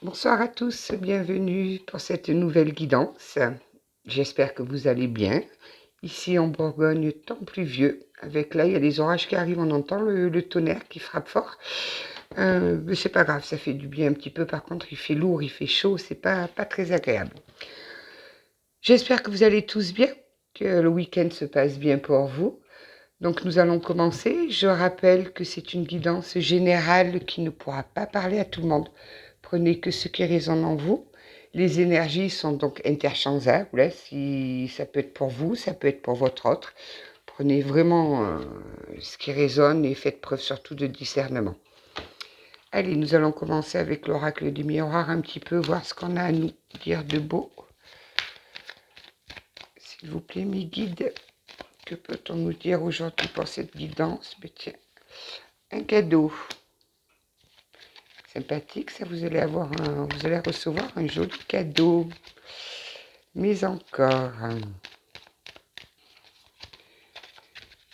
Bonsoir à tous, bienvenue pour cette nouvelle guidance. J'espère que vous allez bien. Ici en Bourgogne, temps pluvieux. Avec là, il y a des orages qui arrivent, on entend le tonnerre qui frappe fort. Mais c'est pas grave, ça fait du bien un petit peu. Par contre, il fait lourd, il fait chaud, c'est pas très agréable. J'espère que vous allez tous bien, que le week-end se passe bien pour vous. Donc nous allons commencer. Je rappelle que c'est une guidance générale qui ne pourra pas parler à tout le monde. Prenez que ce qui résonne en vous. Les énergies sont donc interchangeables. Hein. Si ça peut être pour vous, ça peut être pour votre autre. Prenez vraiment ce qui résonne et faites preuve surtout de discernement. Allez, nous allons commencer avec l'oracle du miroir un petit peu, voir ce qu'on a à nous dire de beau. S'il vous plaît, mes guides. Que peut-on nous dire aujourd'hui pour cette guidance? Mais tiens, un cadeau. Sympathique, ça, vous allez recevoir un joli cadeau. Mais encore,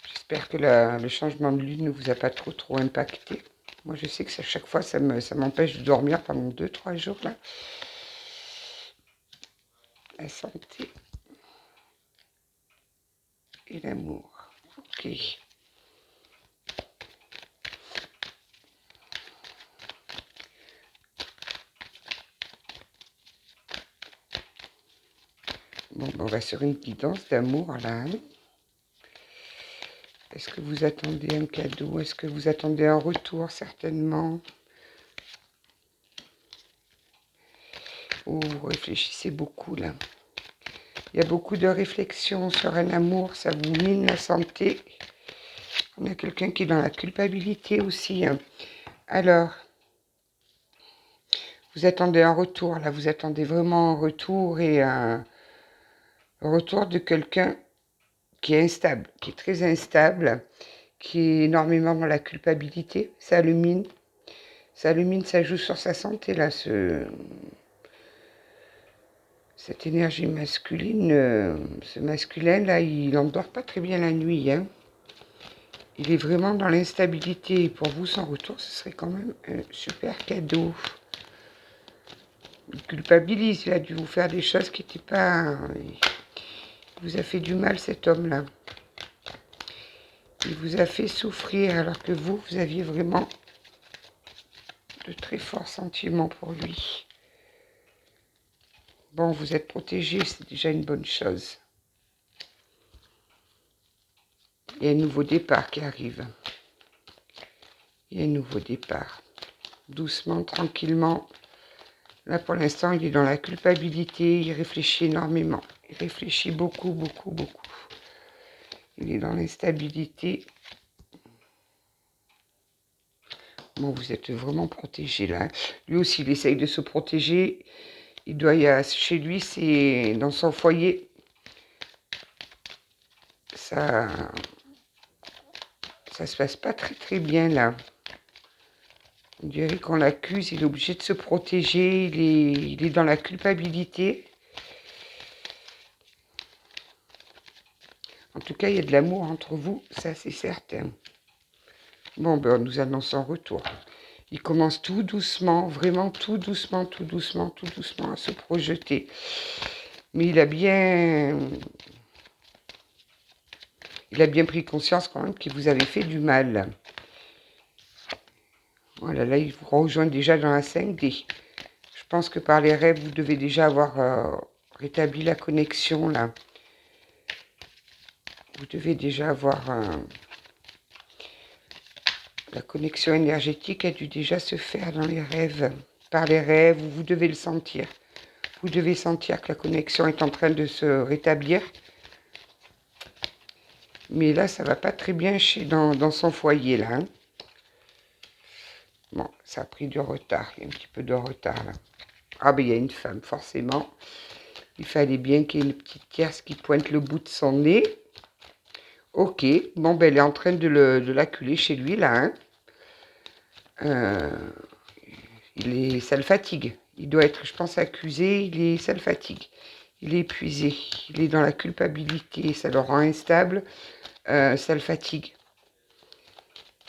j'espère que le changement de lune ne vous a pas trop impacté. Moi, je sais que à chaque fois, ça m'empêche de dormir pendant 2-3 jours, là. La santé et l'amour. Ok. Bon, on va sur une guidance d'amour, là. Hein. Est-ce que vous attendez un cadeau? Est-ce que vous attendez un retour? Certainement. Ou vous réfléchissez beaucoup, là. Il y a beaucoup de réflexions sur un amour, ça vous mine la santé. On a quelqu'un qui est dans la culpabilité aussi. Hein. Alors, vous attendez un retour, là, vous attendez vraiment un retour et un retour de quelqu'un qui est instable, qui est très instable, qui est énormément dans la culpabilité. Ça le mine, ça joue sur sa santé, là, cette énergie masculine, ce masculin-là, il n'endort pas très bien la nuit, hein. Il est vraiment dans l'instabilité. Pour vous, son retour, ce serait quand même un super cadeau. Il culpabilise, il a dû vous faire des choses qui n'étaient pas... Il vous a fait du mal, cet homme-là. Il vous a fait souffrir, alors que vous aviez vraiment de très forts sentiments pour lui. Bon, vous êtes protégé, c'est déjà une bonne chose. Il y a un nouveau départ qui arrive. Il y a un nouveau départ. Doucement, tranquillement. Là, pour l'instant, il est dans la culpabilité, il réfléchit énormément. Il réfléchit beaucoup. Il est dans l'instabilité. Bon, vous êtes vraiment protégé, là. Lui aussi, il essaye de se protéger. Il doit y avoir, chez lui, c'est dans son foyer. Ça se passe pas très bien, là. On dirait qu'on l'accuse, il est obligé de se protéger, il est dans la culpabilité. En tout cas, il y a de l'amour entre vous, ça c'est certain. Bon, ben, nous annonçons retour. Il commence tout doucement, vraiment tout doucement à se projeter. Mais il a bien pris conscience quand même qu'il vous avait fait du mal. Voilà, là, il vous rejoint déjà dans la 5D. Je pense que par les rêves, vous devez déjà avoir rétabli la connexion, là. Vous devez déjà avoir... la connexion énergétique a dû déjà se faire dans les rêves. Par les rêves, vous devez le sentir. Vous devez sentir que la connexion est en train de se rétablir. Mais là, ça va pas très bien dans son foyer, là. Hein. Bon, ça a pris du retard. Il y a un petit peu de retard, là. Ah, ben, il y a une femme, forcément. Il fallait bien qu'il y ait une petite tierce qui pointe le bout de son nez. Ok. Bon, ben, elle est en train de l'acculer chez lui, là. Hein. Ça le fatigue. Il doit être, je pense, accusé. Ça le fatigue. Il est épuisé. Il est dans la culpabilité. Ça le rend instable. Ça le fatigue.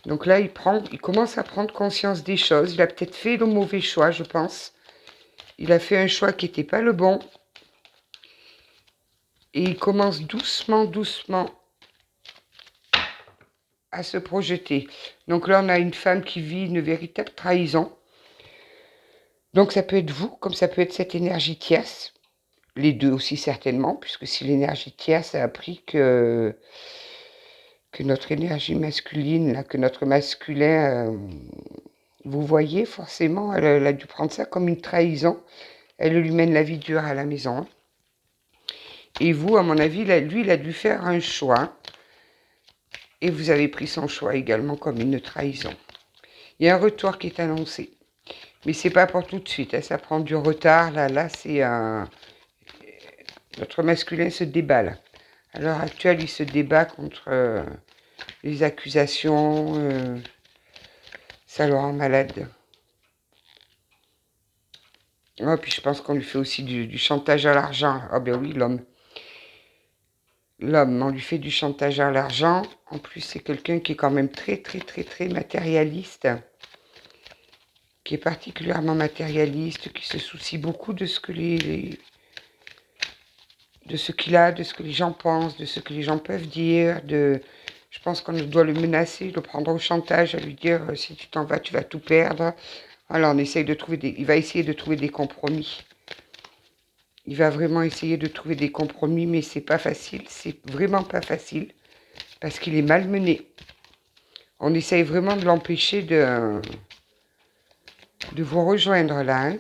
Donc là, il commence à prendre conscience des choses. Il a peut-être fait le mauvais choix, je pense. Il a fait un choix qui n'était pas le bon. Et il commence doucement, doucement à se projeter. Donc là, on a une femme qui vit une véritable trahison. Donc ça peut être vous, comme ça peut être cette énergie tierce. Les deux aussi certainement, puisque si l'énergie tierce a appris que notre énergie masculine, là, que notre masculin, vous voyez forcément, elle a dû prendre ça comme une trahison. Elle lui mène la vie dure à la maison. Hein. Et vous, à mon avis, lui, il a dû faire un choix. Et vous avez pris son choix également comme une trahison. Il y a un retour qui est annoncé. Mais c'est pas pour tout de suite. Hein, ça prend du retard. Là, c'est un... Notre masculin se débat, là. À l'heure actuelle, il se débat contre les accusations. Ça le rend malade. Oh, puis je pense qu'on lui fait aussi du chantage à l'argent. Ah ben oui, l'homme. L'homme, on lui fait du chantage à l'argent. En plus, c'est quelqu'un qui est quand même très, très, très, très matérialiste. Qui est particulièrement matérialiste, qui se soucie beaucoup de ce que de ce qu'il a, de ce que les gens pensent, de ce que les gens peuvent dire. Je pense qu'on doit le menacer, le prendre au chantage, à lui dire si tu t'en vas, tu vas tout perdre. Alors on essaye de trouver il va essayer de trouver des compromis. Il va vraiment essayer de trouver des compromis, mais c'est pas facile. C'est vraiment pas facile parce qu'il est malmené. On essaye vraiment de l'empêcher de vous rejoindre là. Hein.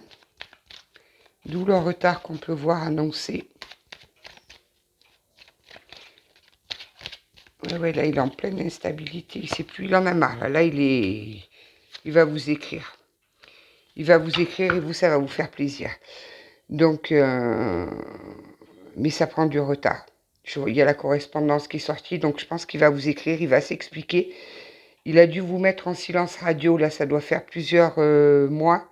D'où le retard qu'on peut voir annoncé. Ouais, là, il est en pleine instabilité. Il ne sait plus, il en a marre. Là, il va vous écrire. Il va vous écrire et vous, ça va vous faire plaisir. Donc, mais ça prend du retard. Il y a la correspondance qui est sortie, donc je pense qu'il va vous écrire, il va s'expliquer. Il a dû vous mettre en silence radio. Là, ça doit faire plusieurs mois.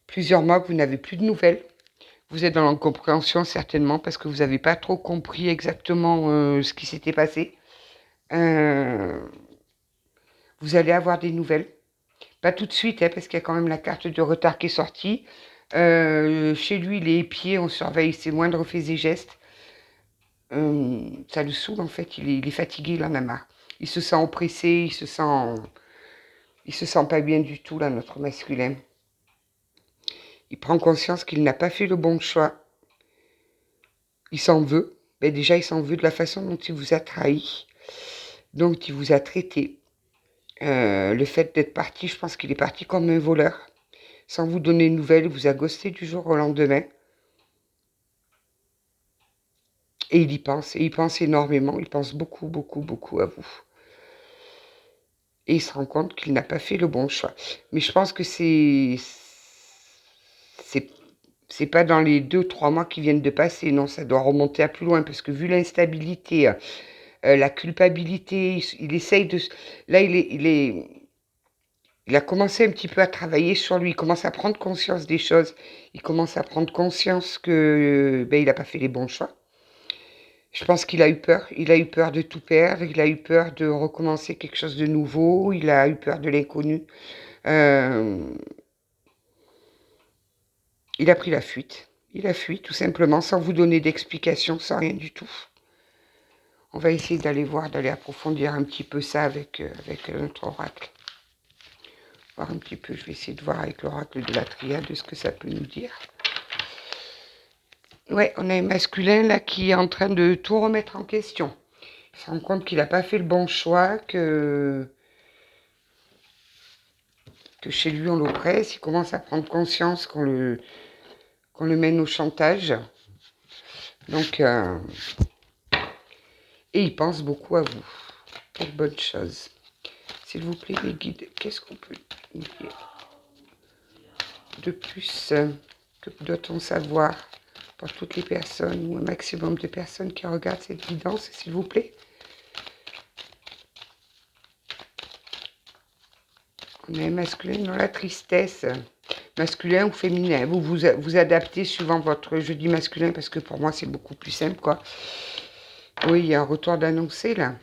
Plusieurs mois que vous n'avez plus de nouvelles. Vous êtes dans l'incompréhension certainement parce que vous n'avez pas trop compris exactement ce qui s'était passé. Vous allez avoir des nouvelles. Pas tout de suite, hein, parce qu'il y a quand même la carte de retard qui est sortie. Chez lui, les pieds, on surveille ses moindres faits et gestes. Ça le saoule en fait, il est fatigué, il en a marre. Il se sent oppressé, il se sent pas bien du tout là, notre masculin. Il prend conscience qu'il n'a pas fait le bon choix. Il s'en veut. Mais déjà, il s'en veut de la façon dont il vous a trahi, dont il vous a traité. Le fait d'être parti, je pense qu'il est parti comme un voleur. Sans vous donner de nouvelles, il vous a ghosté du jour au lendemain. Et il y pense, et il pense énormément, il pense beaucoup, beaucoup, beaucoup à vous. Et il se rend compte qu'il n'a pas fait le bon choix. Mais je pense que c'est pas dans les 2-3 mois qui viennent de passer, non, ça doit remonter à plus loin, parce que vu l'instabilité, la culpabilité, il essaye de... Là, il a commencé un petit peu à travailler sur lui, il commence à prendre conscience des choses, il commence à prendre conscience que il n'a pas fait les bons choix. Je pense qu'il a eu peur de tout perdre, il a eu peur de recommencer quelque chose de nouveau, il a eu peur de l'inconnu. Il a pris la fuite. Il a fui tout simplement sans vous donner d'explication, sans rien du tout. On va essayer d'aller approfondir un petit peu ça avec notre oracle. Voir un petit peu, je vais essayer de voir avec l'oracle de la triade ce que ça peut nous dire. Ouais, on a un masculin là qui est en train de tout remettre en question. Il se rend compte qu'il n'a pas fait le bon choix, que chez lui on l'oppresse. Il commence à prendre conscience qu'on le mène au chantage. Donc, et il pense beaucoup à vous. Quelle bonne chose. S'il vous plaît, les guides, qu'est-ce qu'on peut dire de plus? Que doit-on savoir pour toutes les personnes, ou un maximum de personnes qui regardent cette guidance, s'il vous plaît? On a un masculin dans la tristesse. Masculin ou féminin. Vous adaptez suivant votre... Je dis masculin parce que pour moi, c'est beaucoup plus simple, quoi. Oui, il y a un retour d'annoncé, là.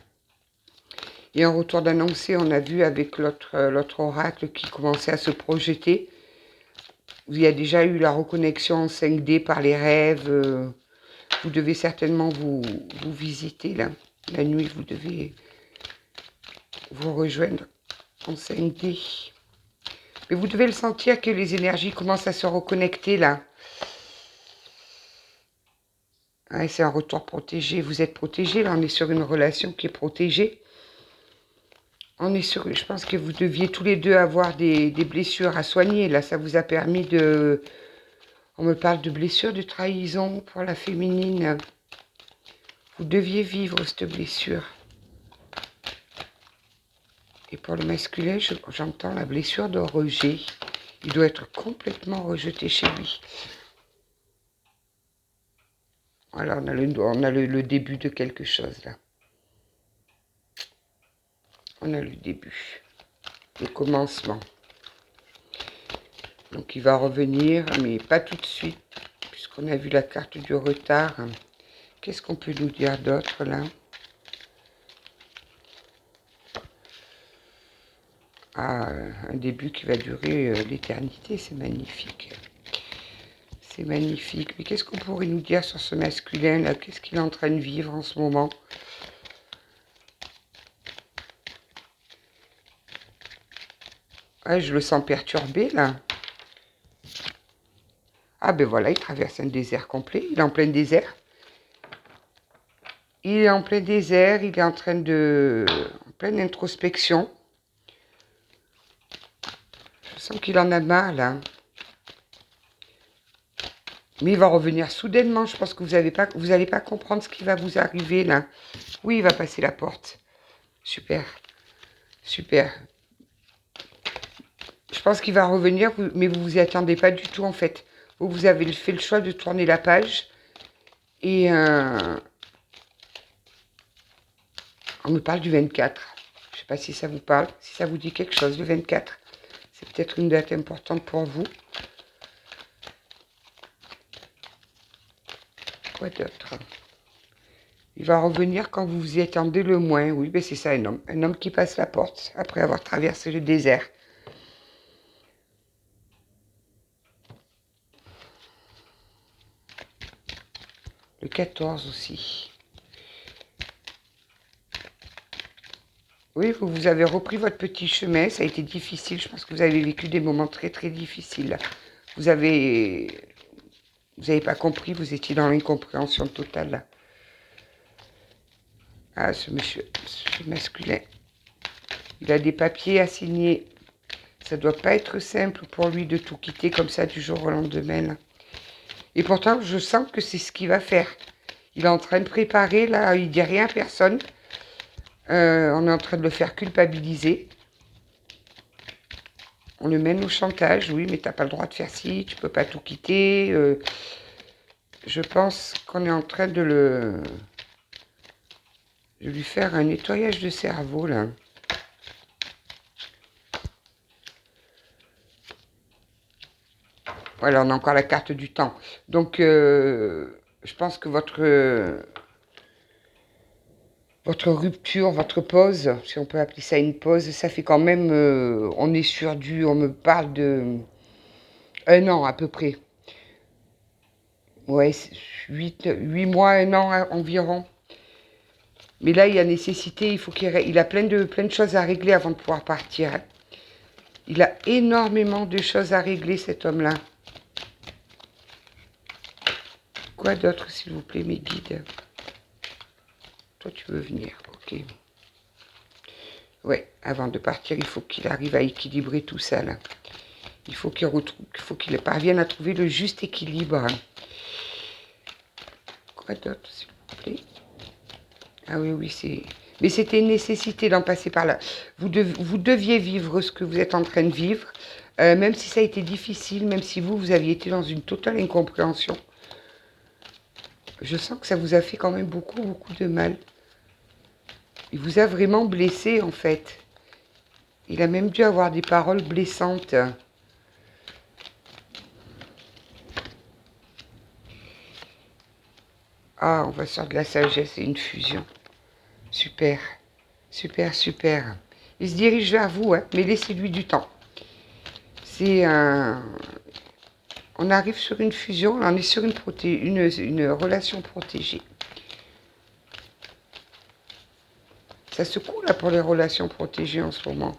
Il y a un retour d'annoncé, on a vu avec l'autre oracle qui commençait à se projeter. il y a déjà eu la reconnexion en 5D par les rêves. Vous devez certainement vous visiter là. La nuit, vous devez vous rejoindre en 5D. Mais vous devez le sentir que les énergies commencent à se reconnecter là. Ouais, c'est un retour protégé. Vous êtes protégé. Là, on est sur une relation qui est protégée. On est sur... Je pense que vous deviez tous les deux avoir des blessures à soigner. Là, ça vous a permis de... On me parle de blessures de trahison pour la féminine. Vous deviez vivre cette blessure. Et pour le masculin, j'entends la blessure de rejet. Il doit être complètement rejeté chez lui. Voilà, on a le début de quelque chose là. On a le début, le commencement. Donc il va revenir, mais pas tout de suite, puisqu'on a vu la carte du retard. Qu'est-ce qu'on peut nous dire d'autre là? Ah, un début qui va durer l'éternité, c'est magnifique. C'est magnifique. Mais qu'est-ce qu'on pourrait nous dire sur ce masculin là? Qu'est-ce qu'il est en train de vivre en ce moment? Ah, je le sens perturbé là. Ah ben voilà, il traverse un désert complet. Il est en plein désert. Il est en plein désert. Il est en train de... en pleine introspection. Je sens qu'il en a marre là. Mais il va revenir soudainement. Je pense que vous n'allez pas comprendre ce qui va vous arriver là. Oui, il va passer la porte. Super. Super. Je pense qu'il va revenir, mais vous vous y attendez pas du tout en fait. Vous avez fait le choix de tourner la page. Et on me parle du 24. Je ne sais pas si ça vous parle, si ça vous dit quelque chose, le 24. C'est peut-être une date importante pour vous. Quoi d'autre? Il va revenir quand vous vous y attendez le moins. Oui, ben c'est ça, un homme. Un homme qui passe la porte après avoir traversé le désert. Le 14 aussi. Oui, vous avez repris votre petit chemin. Ça a été difficile. Je pense que vous avez vécu des moments très, très difficiles. Vous n'avez pas compris. Vous étiez dans l'incompréhension totale. Ah, ce monsieur, ce masculin. Il a des papiers à signer. Ça doit pas être simple pour lui de tout quitter comme ça du jour au lendemain. Là. Et pourtant, je sens que c'est ce qu'il va faire. Il est en train de préparer, là, il dit rien à personne. On est en train de le faire culpabiliser. On le mène au chantage, oui, mais t'as pas le droit de faire ci, tu peux pas tout quitter. Je pense qu'on est en train de lui faire un nettoyage de cerveau, là. Voilà, on a encore la carte du temps. Donc, je pense que votre rupture, votre pause, si on peut appeler ça une pause, ça fait quand même, on est sur on me parle de 1 an à peu près. Ouais, 8 mois, 1 an environ. Mais là, il y a nécessité, il faut il a plein de choses à régler avant de pouvoir partir. Il a énormément de choses à régler, cet homme-là. Quoi d'autre, s'il vous plaît, mes guides? Toi, tu veux venir, ok. Ouais, avant de partir, il faut qu'il arrive à équilibrer tout ça, là. Il faut qu'il parvienne à trouver le juste équilibre. Quoi d'autre, s'il vous plaît? Ah oui, oui, c'est... Mais c'était une nécessité d'en passer par là. Vous deviez vivre ce que vous êtes en train de vivre, même si ça a été difficile, même si vous aviez été dans une totale incompréhension. Je sens que ça vous a fait quand même beaucoup, beaucoup de mal. Il vous a vraiment blessé, en fait. Il a même dû avoir des paroles blessantes. Ah, on va sur de la sagesse et une fusion. Super, super, super. Il se dirige vers vous, hein, mais laissez-lui du temps. C'est un... On arrive sur une fusion, là, on est sur une relation protégée. Ça secoue là pour les relations protégées en ce moment.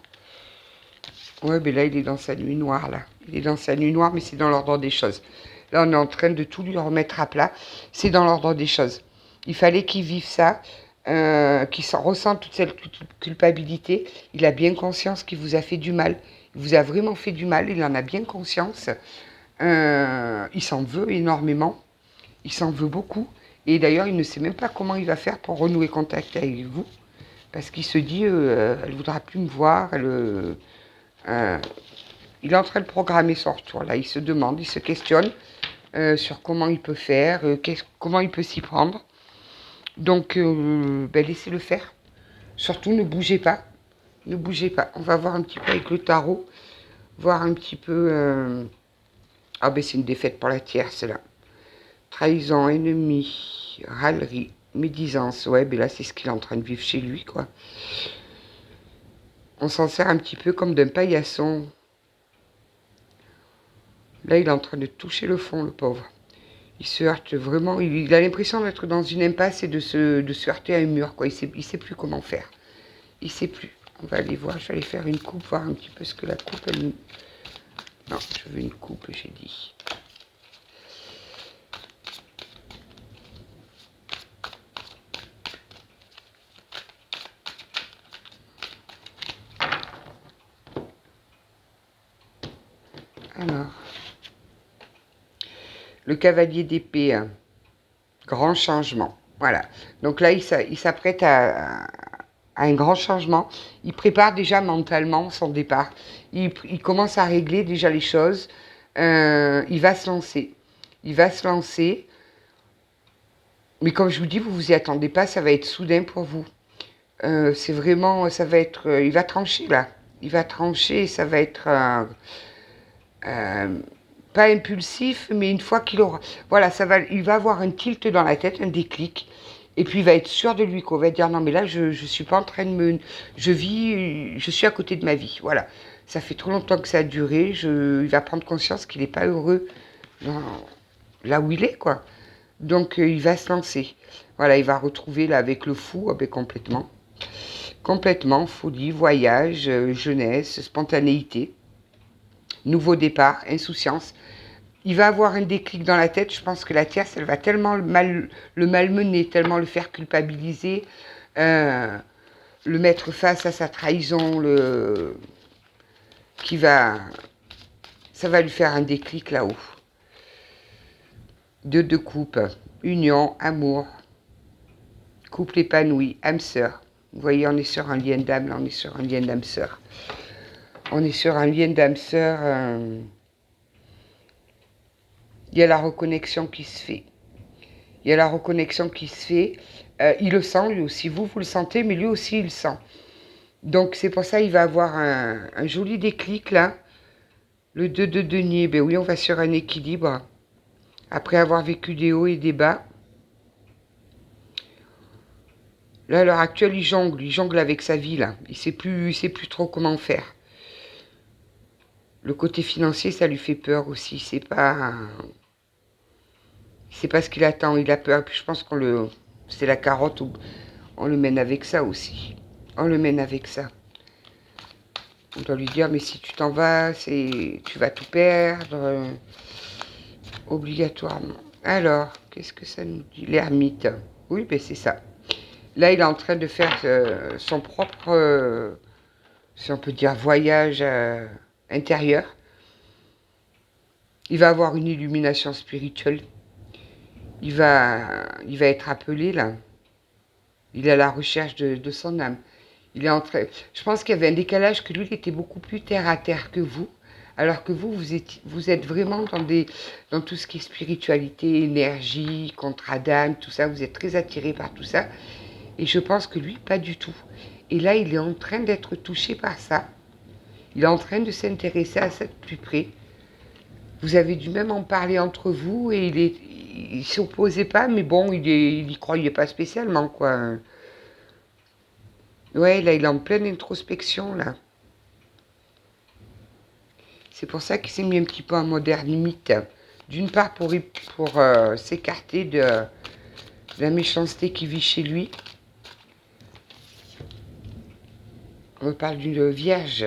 Ouais, mais là, il est dans sa nuit noire, là. Il est dans sa nuit noire, mais c'est dans l'ordre des choses. Là, on est en train de tout lui remettre à plat. C'est dans l'ordre des choses. Il fallait qu'il vive ça, qu'il ressent toute cette culpabilité. Il a bien conscience qu'il vous a fait du mal. Il vous a vraiment fait du mal, il en a bien conscience. Il s'en veut énormément. Il s'en veut beaucoup. Et d'ailleurs, il ne sait même pas comment il va faire pour renouer contact avec vous. Parce qu'il se dit, elle ne voudra plus me voir. Il est en train de programmer son retour. Là, il se demande, il se questionne sur comment il peut faire, comment il peut s'y prendre. Donc, laissez-le faire. Surtout, ne bougez pas. Ne bougez pas. On va voir un petit peu avec le tarot. Voir un petit peu... Ah ben c'est une défaite pour la tierce là. Trahison, ennemi, râlerie, médisance. Ouais, ben là c'est ce qu'il est en train de vivre chez lui quoi. On s'en sert un petit peu comme d'un paillasson. Là il est en train de toucher le fond le pauvre. Il se heurte vraiment, il a l'impression d'être dans une impasse et de se heurter à un mur quoi. Il sait plus comment faire. Il sait plus. On va aller voir, je vais aller faire une coupe, voir un petit peu ce que la coupe elle nous... Non, je veux une coupe j'ai dit. Alors, le cavalier d'épée, hein. Grand changement. Voilà. Donc là, il s'apprête à un grand changement. Il prépare déjà mentalement son départ. Il commence à régler déjà les choses. Il va se lancer. Il va se lancer. Mais comme je vous dis, vous vous y attendez pas, ça va être soudain pour vous. C'est vraiment, ça va être, il va trancher là. Il va trancher, ça va être pas impulsif, mais une fois qu'il aura, voilà, il va avoir un tilt dans la tête, un déclic, et puis il va être sûr de lui, qu'on va dire non mais là je suis pas en train de je suis à côté de ma vie, voilà. Ça fait trop longtemps que ça a duré, il va prendre conscience qu'il n'est pas heureux là où il est quoi. Donc il va se lancer. Voilà, il va retrouver là avec le fou, complètement. Complètement, folie, voyage, jeunesse, spontanéité, nouveau départ, insouciance. Il va avoir un déclic dans la tête. Je pense que la tierce, elle va tellement le malmener, tellement le faire culpabiliser, le mettre face à sa trahison, ça va lui faire un déclic là-haut. Deux coupes, union, amour, couple épanoui, âme sœur. Vous voyez, on est sur un lien d'âme, là, on est sur un lien d'âme sœur. On est sur un lien d'âme sœur. Il y a la reconnexion qui se fait. Il y a la reconnexion qui se fait. Il le sent lui aussi. Vous le sentez, mais lui aussi il le sent. Donc c'est pour ça qu'il va avoir un joli déclic là. Le 2 de denier, ben oui, on va sur un équilibre. Après avoir vécu des hauts et des bas. Là, à l'heure actuelle, il jongle avec sa vie là. Il sait plus trop comment faire. Le côté financier, ça lui fait peur aussi. C'est pas ce qu'il attend. Il a peur. Puis je pense c'est la carotte. On le mène avec ça aussi. On le mène avec ça. On doit lui dire, mais si tu t'en vas, tu vas tout perdre. Obligatoirement. Alors, qu'est-ce que ça nous dit? L'ermite. Oui, ben c'est ça. Là, il est en train de faire son propre, si on peut dire, voyage intérieur. Il va avoir une illumination spirituelle. Il va être appelé, là. Il est à la recherche de son âme. Il est en train... Je pense qu'il y avait un décalage, que lui, il était beaucoup plus terre à terre que vous. Alors que vous êtes vraiment dans tout ce qui est spiritualité, énergie, contrat d'âme, tout ça. Vous êtes très attiré par tout ça. Et je pense que lui, pas du tout. Et là, il est en train d'être touché par ça. Il est en train de s'intéresser à ça de plus près. Vous avez dû même en parler entre vous et il s'opposait pas, mais bon, il y croyait pas spécialement, quoi. Ouais, là, il est en pleine introspection, là. C'est pour ça qu'il s'est mis un petit peu en mode ermite. D'une part, pour s'écarter de la méchanceté qui vit chez lui. On me parle d'une vierge,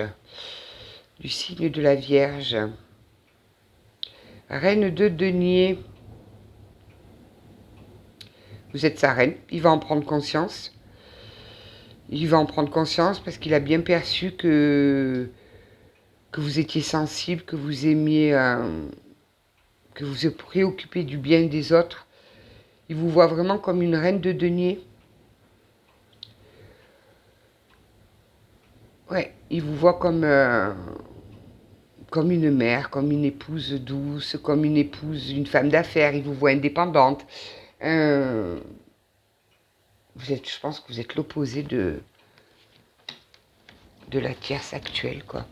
du signe de la Vierge. Reine de denier. Vous êtes sa reine. Il va en prendre conscience. Il va en prendre conscience parce qu'il a bien perçu que vous étiez sensible, que vous aimiez, que vous vous préoccupez du bien des autres. Il vous voit vraiment comme une reine de denier. Ouais, il vous voit comme une mère, comme une épouse douce, comme une épouse, une femme d'affaires. Il vous voit indépendante. Je pense que vous êtes l'opposé de la tierce actuelle, quoi.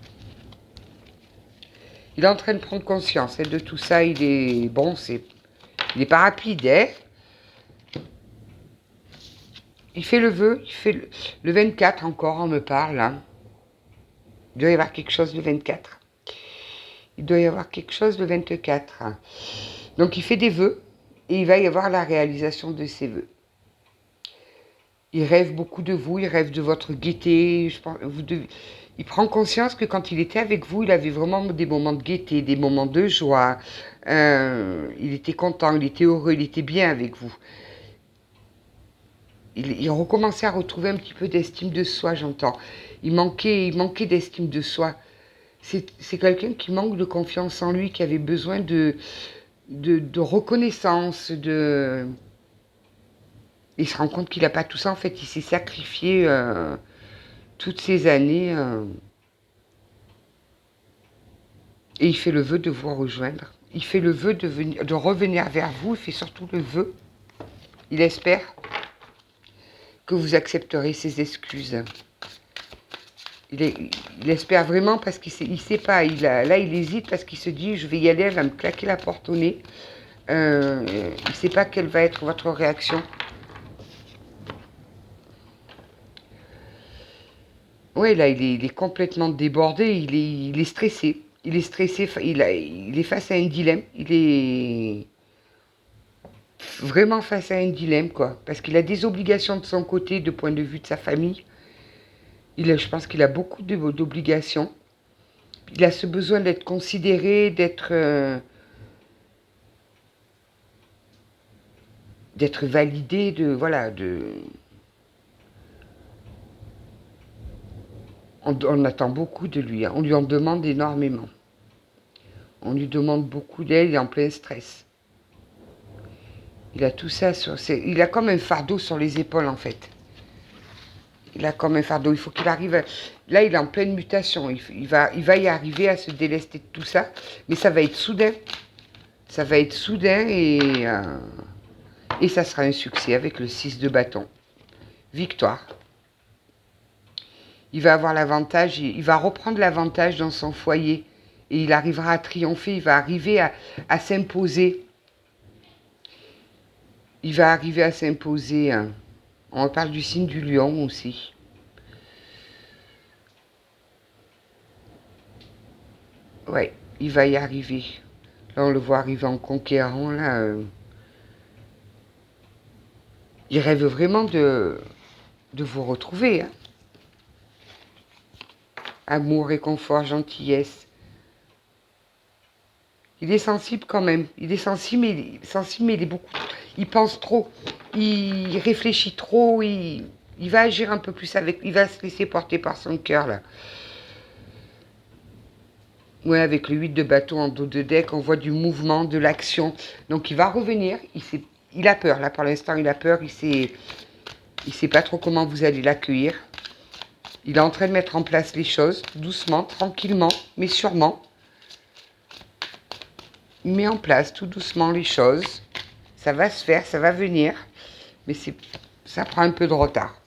Il est en train de prendre conscience de tout ça. Il est bon, il n'est pas rapide, hein. Il fait le vœu, il fait le 24 encore, on me parle. Hein. Il doit y avoir quelque chose le 24. Il doit y avoir quelque chose le 24. Donc il fait des vœux et il va y avoir la réalisation de ses vœux. Il rêve beaucoup de vous, il rêve de votre gaieté. Je pense, il prend conscience que quand il était avec vous, il avait vraiment des moments de gaieté, des moments de joie. Il était content, il était heureux, il était bien avec vous. Il recommençait à retrouver un petit peu d'estime de soi, j'entends. Il manquait d'estime de soi. C'est quelqu'un qui manque de confiance en lui, qui avait besoin de reconnaissance, Il se rend compte qu'il n'a pas tout ça. En fait, il s'est sacrifié toutes ces années. Et il fait le vœu de vous rejoindre. Il fait le vœu de revenir vers vous. Il fait surtout le vœu. Il espère que vous accepterez ses excuses. Il espère vraiment parce qu'il sait pas. Là, il hésite parce qu'il se dit, je vais y aller, elle va me claquer la porte au nez. Il ne sait pas quelle va être votre réaction. Oui, là, il est complètement débordé. Il est stressé. Il est stressé. Il est face à un dilemme. Il est vraiment face à un dilemme, quoi. Parce qu'il a des obligations de son côté, de point de vue de sa famille. Je pense qu'il a beaucoup d'obligations. Il a ce besoin d'être considéré, d'être validé, on attend beaucoup de lui, hein. On lui en demande énormément. On lui demande beaucoup d'aide, il est en plein stress. Il a tout ça il a comme un fardeau sur les épaules, en fait. Il a comme un fardeau. Il faut qu'il arrive. Là, il est en pleine mutation. Il va y arriver à se délester de tout ça. Mais ça va être soudain. Ça va être soudain et ça sera un succès avec le 6 de bâton. Victoire. Il va avoir l'avantage. Il va reprendre l'avantage dans son foyer. Et il arrivera à triompher. Il va arriver à s'imposer. Il va arriver à s'imposer. Hein. On parle du signe du lion aussi. Ouais, il va y arriver. Là, on le voit arriver en conquérant, là. Il rêve vraiment de vous retrouver. Hein. Amour, réconfort, gentillesse. Il est sensible quand même. Il est sensible, mais il est beaucoup. Il pense trop. Il réfléchit trop. Il va agir un peu plus avec. Il va se laisser porter par son cœur, là. Ouais, avec le 8 de bâton en dos de deck, on voit du mouvement, de l'action. Donc il va revenir. Il a peur, là, pour l'instant, il a peur. Il sait pas trop comment vous allez l'accueillir. Il est en train de mettre en place les choses, doucement, tranquillement, mais sûrement. Il met en place tout doucement les choses. Ça va se faire, ça va venir. Mais ça prend un peu de retard.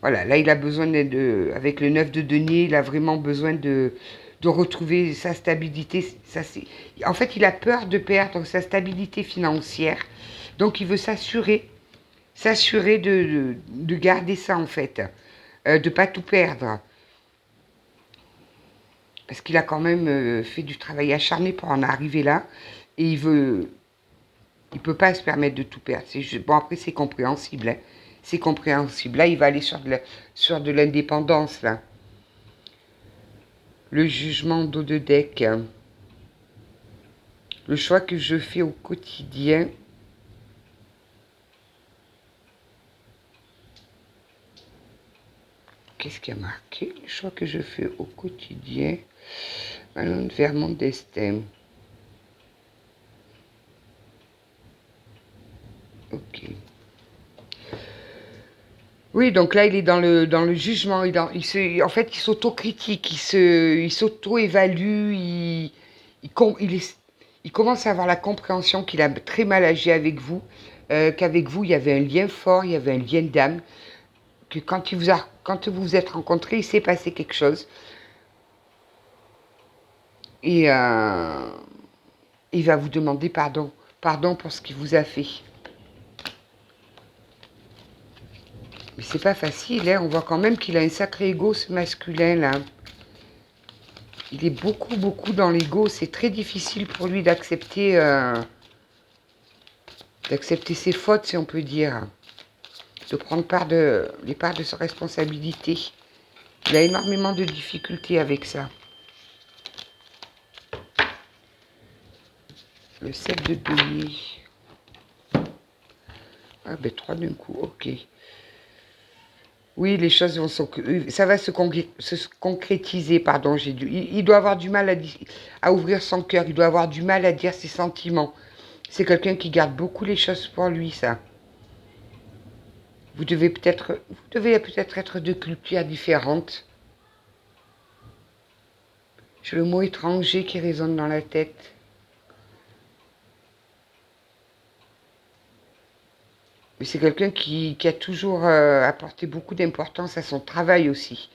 Voilà, là, il a besoin avec le 9 de denier, il a vraiment besoin de retrouver sa stabilité. En fait, il a peur de perdre sa stabilité financière. Donc, il veut s'assurer de garder ça, en fait. De ne pas tout perdre. Parce qu'il a quand même fait du travail acharné pour en arriver là. Et il peut pas se permettre de tout perdre. Bon, après, c'est compréhensible. Hein. C'est compréhensible. Là, il va aller sur de l'indépendance, là. Le jugement dos de deck. Le choix que je fais au quotidien. Qu'est-ce qui a marqué? Le choix que je fais au quotidien. Allons vers mon destin. Ok. Oui, donc là, il est dans le jugement. En fait, il s'autocritique, il s'auto-évalue, il commence à avoir la compréhension qu'il a très mal agi avec vous, qu'avec vous, il y avait un lien fort, il y avait un lien d'âme, que quand vous vous êtes rencontrés, il s'est passé quelque chose. Et il va vous demander pardon. Pardon pour ce qu'il vous a fait. Mais c'est pas facile, hein. On voit quand même qu'il a un sacré ego, ce masculin, là. Il est beaucoup, beaucoup dans l'ego. C'est très difficile pour lui d'accepter ses fautes, si on peut dire. De prendre les parts de sa responsabilité. Il a énormément de difficultés avec ça. Le 7 de denier. Ah ben 3 d'un coup, ok. Oui, les choses ça va se concrétiser, pardon, il doit avoir du mal à ouvrir son cœur, il doit avoir du mal à dire ses sentiments. C'est quelqu'un qui garde beaucoup les choses pour lui, ça. Vous devez peut-être être de cultures différentes. J'ai le mot étranger qui résonne dans la tête. Mais c'est quelqu'un qui a toujours apporté beaucoup d'importance à son travail aussi.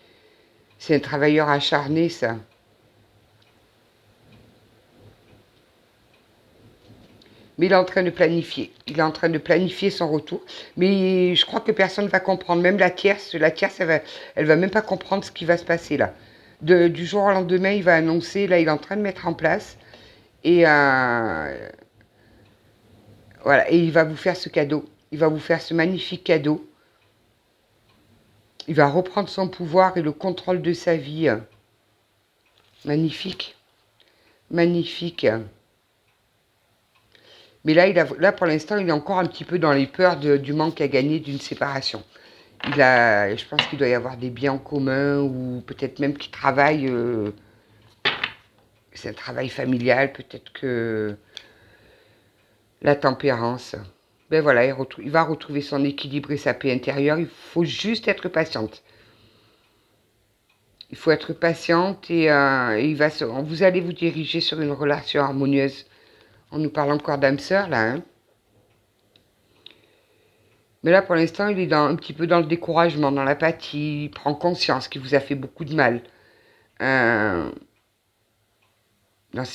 C'est un travailleur acharné, ça. Mais il est en train de planifier. Il est en train de planifier son retour. Mais je crois que personne ne va comprendre. Même la tierce, elle va même pas comprendre ce qui va se passer là. Du jour au lendemain, il va annoncer, là, il est en train de mettre en place. Et voilà, et il va vous faire ce cadeau. Il va vous faire ce magnifique cadeau. Il va reprendre son pouvoir et le contrôle de sa vie. Magnifique. Magnifique. Mais là, pour l'instant, il est encore un petit peu dans les peurs du manque à gagner d'une séparation. Je pense qu'il doit y avoir des biens en commun ou peut-être même qu'il travaille. C'est un travail familial, peut-être que la tempérance. Ben voilà, il va retrouver son équilibre et sa paix intérieure. Il faut juste être patiente. Il faut être patiente et vous allez vous diriger sur une relation harmonieuse. On nous parle encore d'âme sœur là. Hein. Mais là, pour l'instant, il est un petit peu dans le découragement, dans l'apathie. Il prend conscience qu'il vous a fait beaucoup de mal.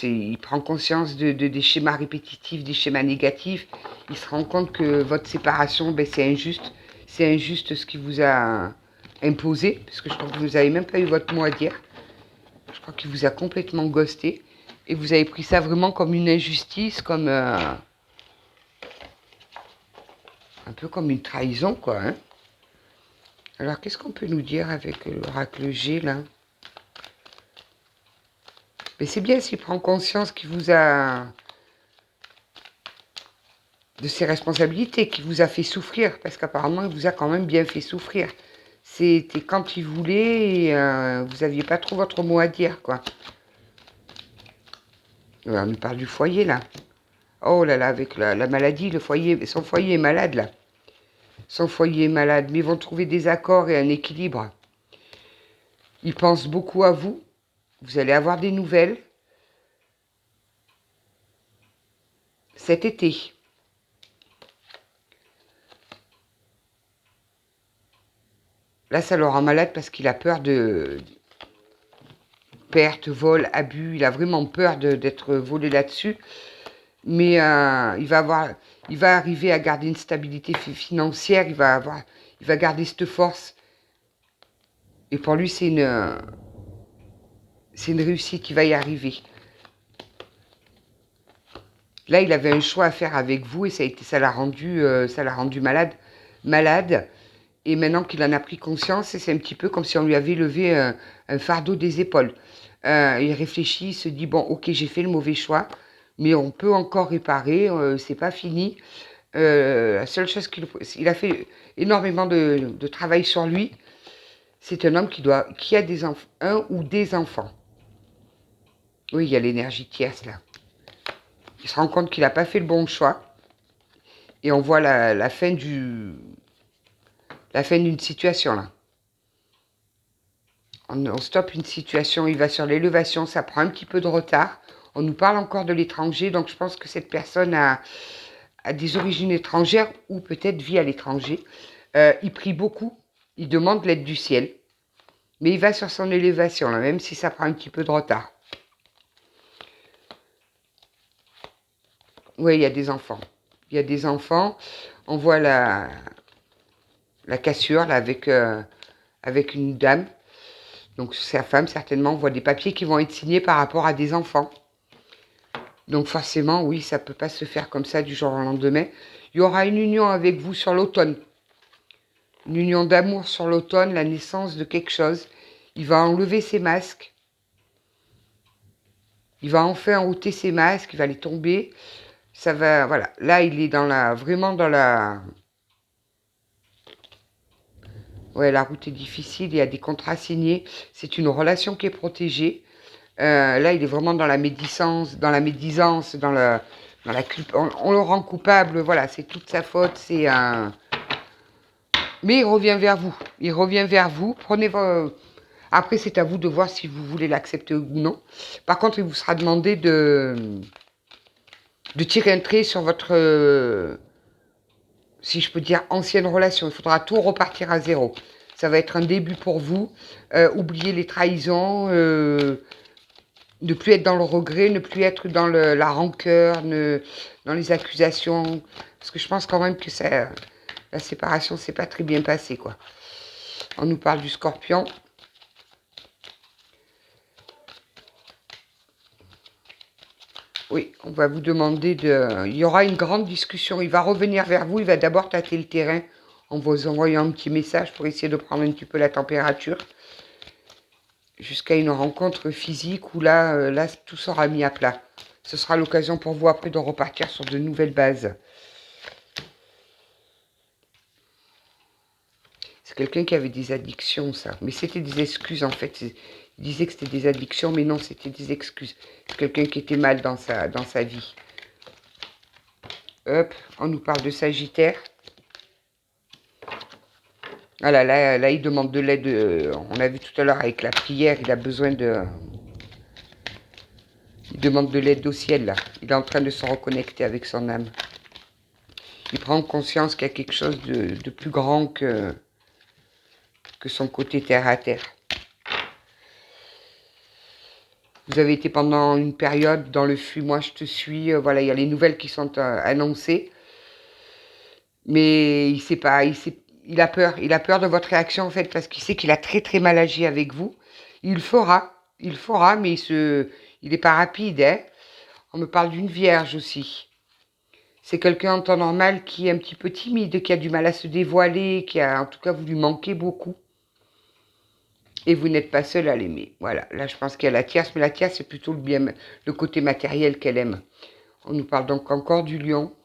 Il prend conscience des schémas répétitifs, des schémas négatifs. Il se rend compte que votre séparation, ben, c'est injuste. C'est injuste ce qu'il vous a imposé, parce que je crois que vous n'avez même pas eu votre mot à dire. Je crois qu'il vous a complètement ghosté. Et vous avez pris ça vraiment comme une injustice, comme un peu comme une trahison, quoi. Hein. Alors, qu'est-ce qu'on peut nous dire avec l'oracle G, là? Mais c'est bien s'il prend conscience qu'il vous a... de ses responsabilités, qu'il vous a fait souffrir, parce qu'apparemment, il vous a quand même bien fait souffrir. C'était quand il voulait, et vous n'aviez pas trop votre mot à dire, quoi. On nous parle du foyer, là. Oh là là, avec la maladie, son foyer est malade, là. Son foyer est malade, mais ils vont trouver des accords et un équilibre. Ils pensent beaucoup à vous. Vous allez avoir des nouvelles cet été. Là, ça le rend malade parce qu'il a peur de perte, vol, abus. Il a vraiment peur d'être volé là-dessus. Mais il va arriver à garder une stabilité financière. Il va garder cette force. Et pour lui, c'est une réussite. Il va y arriver. Là, il avait un choix à faire avec vous et ça l'a rendu malade. Et maintenant qu'il en a pris conscience, c'est un petit peu comme si on lui avait levé un fardeau des épaules. Il réfléchit, il se dit, bon, ok, j'ai fait le mauvais choix, mais on peut encore réparer, c'est pas fini. La seule chose il a fait énormément de travail sur lui. C'est un homme qui a un ou des enfants. Oui, il y a l'énergie tierce là. Il se rend compte qu'il n'a pas fait le bon choix. Et on voit la fin d'une situation là. On stoppe une situation, il va sur l'élévation, ça prend un petit peu de retard. On nous parle encore de l'étranger, donc je pense que cette personne a des origines étrangères ou peut-être vit à l'étranger. Il prie beaucoup, il demande l'aide du ciel, mais il va sur son élévation, là, même si ça prend un petit peu de retard. Oui, il y a des enfants. Il y a des enfants. On voit la cassure là, avec une dame. Donc sa femme, certainement, on voit des papiers qui vont être signés par rapport à des enfants. Donc forcément, oui, ça ne peut pas se faire comme ça du jour au lendemain. Il y aura une union avec vous sur l'automne. Une union d'amour sur l'automne, la naissance de quelque chose. Il va enlever ses masques. Il va enfin ôter ses masques, il va les tomber. Ça va, voilà. Là, il est vraiment dans la... Ouais, la route est difficile, il y a des contrats signés. C'est une relation qui est protégée. Là, il est vraiment dans la médisance, dans la on le rend coupable, voilà, c'est toute sa faute, c'est un... Mais il revient vers vous. Il revient vers vous. Après, c'est à vous de voir si vous voulez l'accepter ou non. Par contre, il vous sera demandé de tirer un trait sur votre, si je peux dire, ancienne relation. Il faudra tout repartir à zéro. Ça va être un début pour vous. Oubliez les trahisons. Ne plus être dans le regret. Ne plus être dans la rancœur. Dans les accusations. Parce que je pense quand même que la séparation s'est pas très bien passée, quoi. On nous parle du Scorpion. Oui, on va vous demander de... Il y aura une grande discussion. Il va revenir vers vous. Il va d'abord tâter le terrain en vous envoyant un petit message pour essayer de prendre un petit peu la température. Jusqu'à une rencontre physique où là, tout sera mis à plat. Ce sera l'occasion pour vous après de repartir sur de nouvelles bases. C'est quelqu'un qui avait des addictions, ça. Mais c'était des excuses, en fait. Il disait que c'était des addictions, mais non, c'était des excuses. C'est quelqu'un qui était mal dans sa vie. Hop, on nous parle de Sagittaire. Voilà, là, il demande de l'aide. On a vu tout à l'heure avec la prière, il a besoin de... Il demande de l'aide au ciel, là. Il est en train de se reconnecter avec son âme. Il prend conscience qu'il y a quelque chose de plus grand que son côté terre à terre. Vous avez été pendant une période dans le flux, moi je te suis, voilà, il y a les nouvelles qui sont annoncées. Mais il a peur de votre réaction en fait, parce qu'il sait qu'il a très très mal agi avec vous. Il le fera, mais il n'est pas rapide, hein. On me parle d'une vierge aussi. C'est quelqu'un en temps normal qui est un petit peu timide, qui a du mal à se dévoiler, en tout cas vous lui manquez beaucoup. Et vous n'êtes pas seul à l'aimer. Voilà, là je pense qu'il y a la tierce, mais la tierce c'est plutôt le côté matériel qu'elle aime. On nous parle donc encore du lion.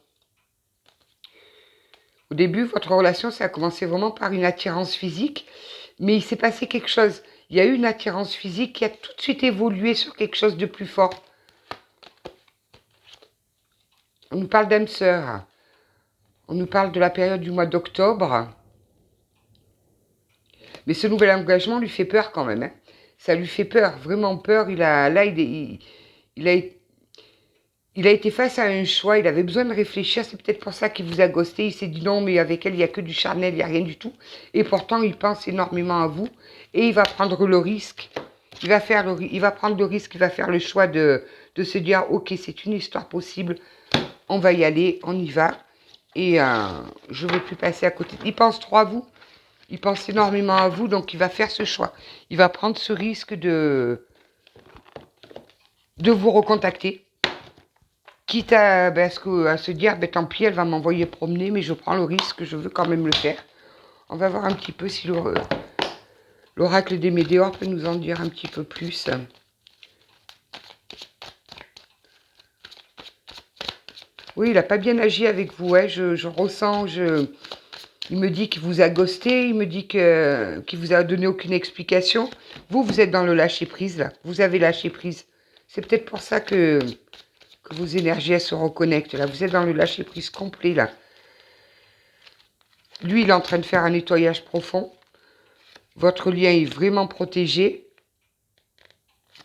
Au début, votre relation, ça a commencé vraiment par une attirance physique, mais il s'est passé quelque chose. Il y a eu une attirance physique qui a tout de suite évolué sur quelque chose de plus fort. On nous parle d'âme sœur. On nous parle de la période du mois d'octobre. Mais ce nouvel engagement lui fait peur quand même, hein. Ça lui fait peur, vraiment peur. Il a été face à un choix, il avait besoin de réfléchir, c'est peut-être pour ça qu'il vous a ghosté. Il s'est dit non, mais avec elle, il n'y a que du charnel, il n'y a rien du tout. Et pourtant, il pense énormément à vous et il va prendre le risque. Il va prendre le risque, il va faire le choix de se dire ok, c'est une histoire possible, on va y aller, on y va. Et je ne veux plus passer à côté. Il pense trop à vous. Il pense énormément à vous, donc il va faire ce choix. Il va prendre ce risque de vous recontacter. Quitte à, à se dire, ben, tant pis, elle va m'envoyer promener, mais je prends le risque, je veux quand même le faire. On va voir un petit peu si l'oracle des météores peut nous en dire un petit peu plus. Oui, il n'a pas bien agi avec vous, ouais, je ressens, il me dit qu'il vous a ghosté, il me dit qu'il vous a donné aucune explication. Vous, vous êtes dans le lâcher-prise, là. Vous avez lâché prise. C'est peut-être pour ça que vos énergies, elles se reconnectent, là. Vous êtes dans le lâcher-prise complet, là. Lui, il est en train de faire un nettoyage profond. Votre lien est vraiment protégé.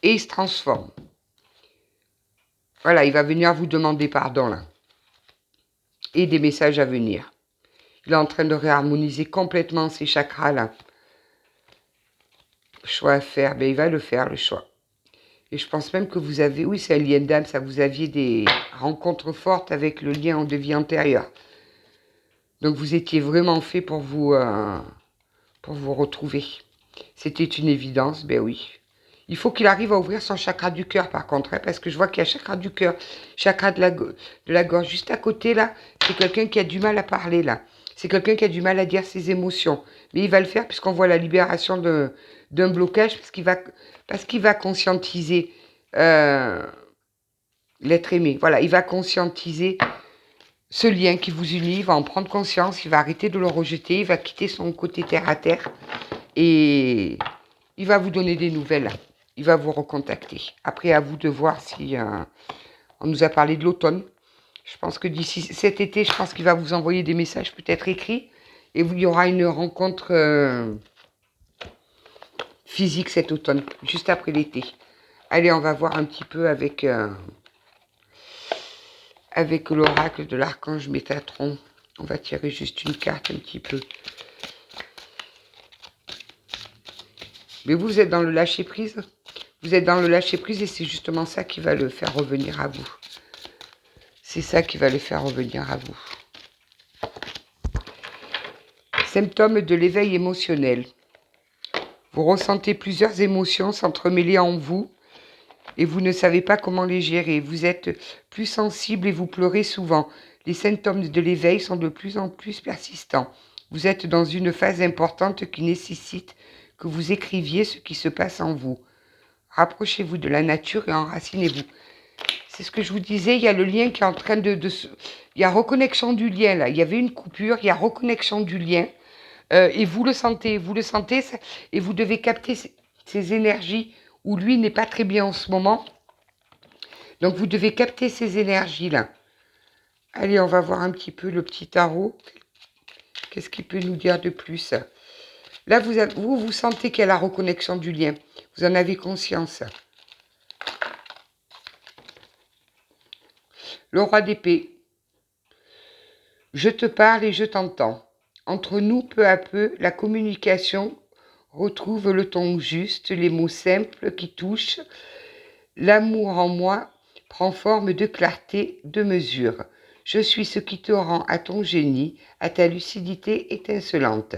Et il se transforme. Voilà, il va venir vous demander pardon, là. Et des messages à venir. Il est en train de réharmoniser complètement ses chakras, là. Choix à faire, ben il va le faire, le choix. Et je pense même que vous avez, oui, c'est un lien d'âme, ça, vous aviez des rencontres fortes avec le lien de vie antérieure. Donc vous étiez vraiment fait pour vous retrouver. C'était une évidence, ben oui. Il faut qu'il arrive à ouvrir son chakra du cœur, par contre, hein, parce que je vois qu'il y a chakra du cœur, chakra de la gorge. Juste à côté, là, c'est quelqu'un qui a du mal à parler, là. C'est quelqu'un qui a du mal à dire ses émotions. Mais il va le faire puisqu'on voit la libération d'un blocage, parce qu'il va conscientiser l'être aimé. Voilà, il va conscientiser ce lien qui vous unit, il va en prendre conscience, il va arrêter de le rejeter, il va quitter son côté terre à terre et il va vous donner des nouvelles. Il va vous recontacter. Après, à vous de voir si... on nous a parlé de l'automne. Je pense que d'ici cet été, je pense qu'il va vous envoyer des messages peut-être écrits. Et il y aura une rencontre physique cet automne, juste après l'été. Allez, on va voir un petit peu avec l'oracle de l'archange Métatron. On va tirer juste une carte un petit peu. Mais vous êtes dans le lâcher-prise. Vous êtes dans le lâcher-prise et c'est justement ça qui va le faire revenir à vous. C'est ça qui va le faire revenir à vous. Symptômes de l'éveil émotionnel. Vous ressentez plusieurs émotions s'entremêler en vous et vous ne savez pas comment les gérer. Vous êtes plus sensible et vous pleurez souvent. Les symptômes de l'éveil sont de plus en plus persistants. Vous êtes dans une phase importante qui nécessite que vous écriviez ce qui se passe en vous. Rapprochez-vous de la nature et enracinez-vous. C'est ce que je vous disais, il y a le lien qui est en train il y a reconnexion du lien là. Il y avait une coupure, il y a reconnexion du lien. Et vous le sentez, et vous devez capter ces énergies où lui n'est pas très bien en ce moment. Donc vous devez capter ces énergies-là. Allez, on va voir un petit peu le petit tarot. Qu'est-ce qu'il peut nous dire de plus? Là, vous sentez qu'il y a la reconnexion du lien. Vous en avez conscience. Le roi d'épée. Je te parle et je t'entends. Entre nous, peu à peu, la communication retrouve le ton juste, les mots simples qui touchent. L'amour en moi prend forme de clarté, de mesure. Je suis ce qui te rend à ton génie, à ta lucidité étincelante.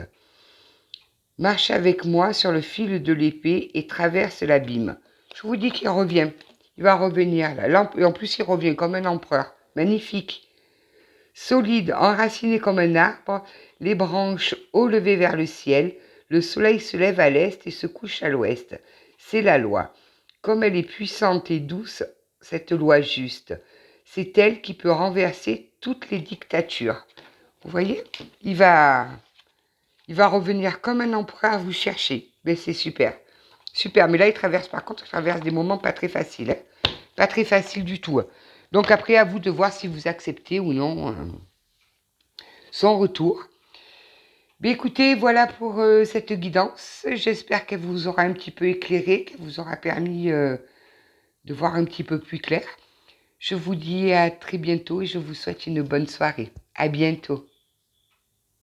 Marche avec moi sur le fil de l'épée et traverse l'abîme. Je vous dis qu'il revient. Il va revenir là. Et en plus, il revient comme un empereur. Magnifique. Solide, enraciné comme un arbre, les branches haut levées vers le ciel, le soleil se lève à l'est et se couche à l'ouest. C'est la loi. Comme elle est puissante et douce, cette loi juste, c'est elle qui peut renverser toutes les dictatures. Vous voyez, il va revenir comme un empereur vous chercher. Mais c'est super. Super, mais là, il traverse des moments pas très faciles. Hein. Pas très faciles du tout. Hein. Donc après, à vous de voir si vous acceptez ou non son retour. Mais écoutez, voilà pour cette guidance. J'espère qu'elle vous aura un petit peu éclairé, qu'elle vous aura permis de voir un petit peu plus clair. Je vous dis à très bientôt et je vous souhaite une bonne soirée. À bientôt.